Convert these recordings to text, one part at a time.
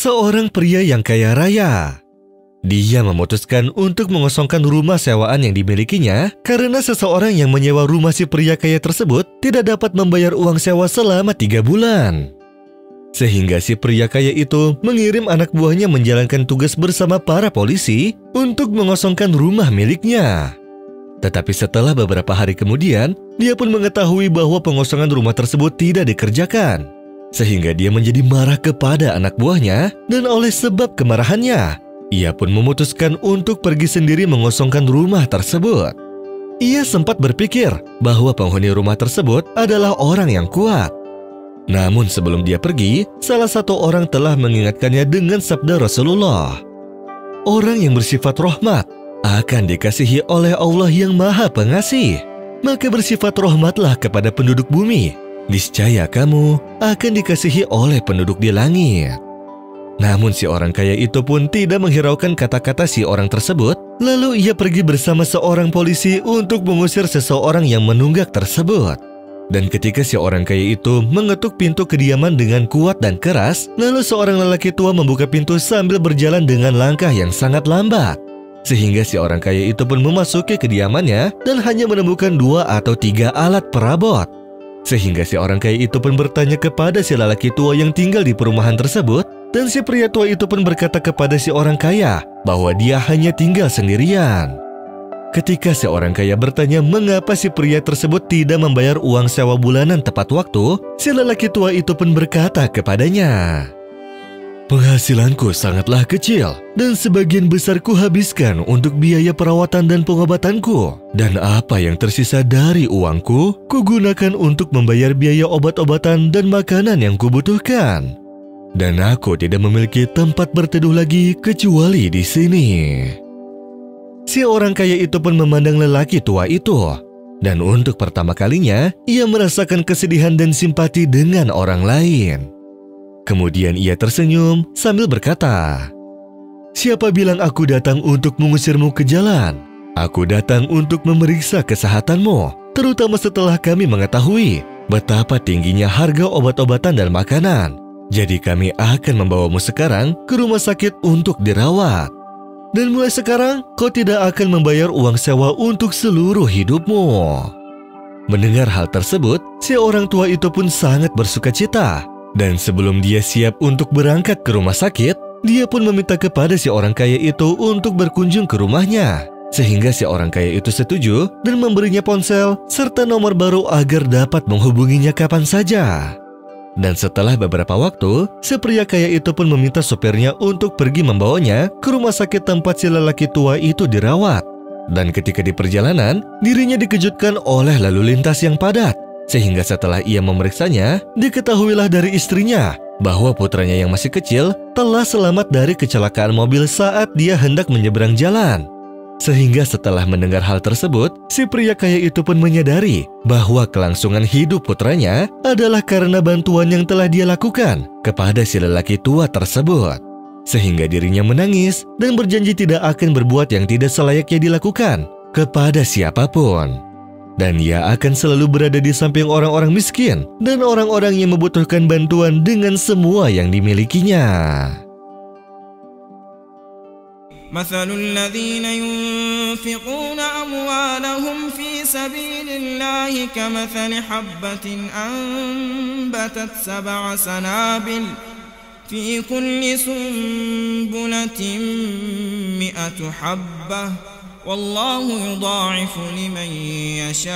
seorang pria yang kaya raya. Dia memutuskan untuk mengosongkan rumah sewaan yang dimilikinya karena seseorang yang menyewa rumah si pria kaya tersebut tidak dapat membayar uang sewa selama 3 bulan. Sehingga si pria kaya itu mengirim anak buahnya menjalankan tugas bersama para polisi untuk mengosongkan rumah miliknya. Tetapi setelah beberapa hari kemudian, dia pun mengetahui bahwa pengosongan rumah tersebut tidak dikerjakan. Sehingga dia menjadi marah kepada anak buahnya dan oleh sebab kemarahannya, ia pun memutuskan untuk pergi sendiri mengosongkan rumah tersebut. Ia sempat berpikir bahwa penghuni rumah tersebut adalah orang yang kuat. Namun sebelum dia pergi, salah satu orang telah mengingatkannya dengan sabda Rasulullah. Orang yang bersifat rahmat akan dikasihi oleh Allah yang Maha Pengasih. Maka bersifat rahmatlah kepada penduduk bumi. Niscaya kamu akan dikasihi oleh penduduk di langit. Namun si orang kaya itu pun tidak menghiraukan kata-kata si orang tersebut. Lalu ia pergi bersama seorang polisi untuk mengusir seseorang yang menunggak tersebut. Dan ketika si orang kaya itu mengetuk pintu kediaman dengan kuat dan keras, lalu seorang lelaki tua membuka pintu sambil berjalan dengan langkah yang sangat lambat. Sehingga si orang kaya itu pun memasuki kediamannya dan hanya menemukan 2 atau 3 alat perabot. Sehingga si orang kaya itu pun bertanya kepada si lelaki tua yang tinggal di perumahan tersebut. Dan si pria tua itu pun berkata kepada si orang kaya bahwa dia hanya tinggal sendirian. Ketika si orang kaya bertanya mengapa si pria tersebut tidak membayar uang sewa bulanan tepat waktu, si lelaki tua itu pun berkata kepadanya, "Penghasilanku sangatlah kecil dan sebagian besar kuhabiskan untuk biaya perawatan dan pengobatanku. Dan apa yang tersisa dari uangku, kugunakan untuk membayar biaya obat-obatan dan makanan yang kubutuhkan. Dan aku tidak memiliki tempat berteduh lagi kecuali di sini." Si orang kaya itu pun memandang lelaki tua itu. Dan untuk pertama kalinya, ia merasakan kesedihan dan simpati dengan orang lain. Kemudian ia tersenyum sambil berkata, "Siapa bilang aku datang untuk mengusirmu ke jalan? Aku datang untuk memeriksa kesehatanmu, terutama setelah kami mengetahui betapa tingginya harga obat-obatan dan makanan. Jadi kami akan membawamu sekarang ke rumah sakit untuk dirawat. Dan mulai sekarang kau tidak akan membayar uang sewa untuk seluruh hidupmu." Mendengar hal tersebut, si orang tua itu pun sangat bersukacita. Dan sebelum dia siap untuk berangkat ke rumah sakit, dia pun meminta kepada si orang kaya itu untuk berkunjung ke rumahnya. Sehingga si orang kaya itu setuju dan memberinya ponsel serta nomor baru agar dapat menghubunginya kapan saja. Dan setelah beberapa waktu, si pria kaya itu pun meminta sopirnya untuk pergi membawanya ke rumah sakit tempat si lelaki tua itu dirawat. Dan ketika di perjalanan, dirinya dikejutkan oleh lalu lintas yang padat. Sehingga setelah ia memeriksanya, diketahuilah dari istrinya bahwa putranya yang masih kecil telah selamat dari kecelakaan mobil saat dia hendak menyeberang jalan. Sehingga setelah mendengar hal tersebut, si pria kaya itu pun menyadari bahwa kelangsungan hidup putranya adalah karena bantuan yang telah dia lakukan kepada si lelaki tua tersebut. Sehingga dirinya menangis dan berjanji tidak akan berbuat yang tidak selayaknya dilakukan kepada siapapun. Dan ia akan selalu berada di samping orang-orang miskin dan orang-orang yang membutuhkan bantuan dengan semua yang dimilikinya. مثل الذين ينفقون أموالهم في سبيل الله كمثل حبة أنبتت 7 سنابل في كل سنبلة 100 حبة والله يضاعف لمن يشاء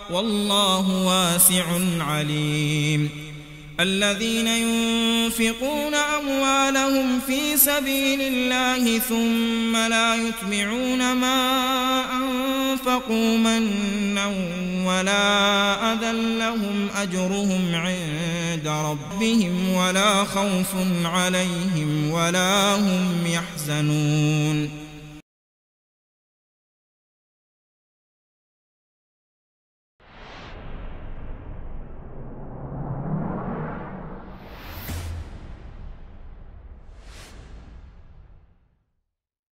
والله واسع عليم. الذين ينفقون أموالهم في سبيل الله ثم لا يتبعون ما أنفقوا منا ولا أذى لهم أجرهم عند ربهم ولا خوف عليهم ولا هم يحزنون.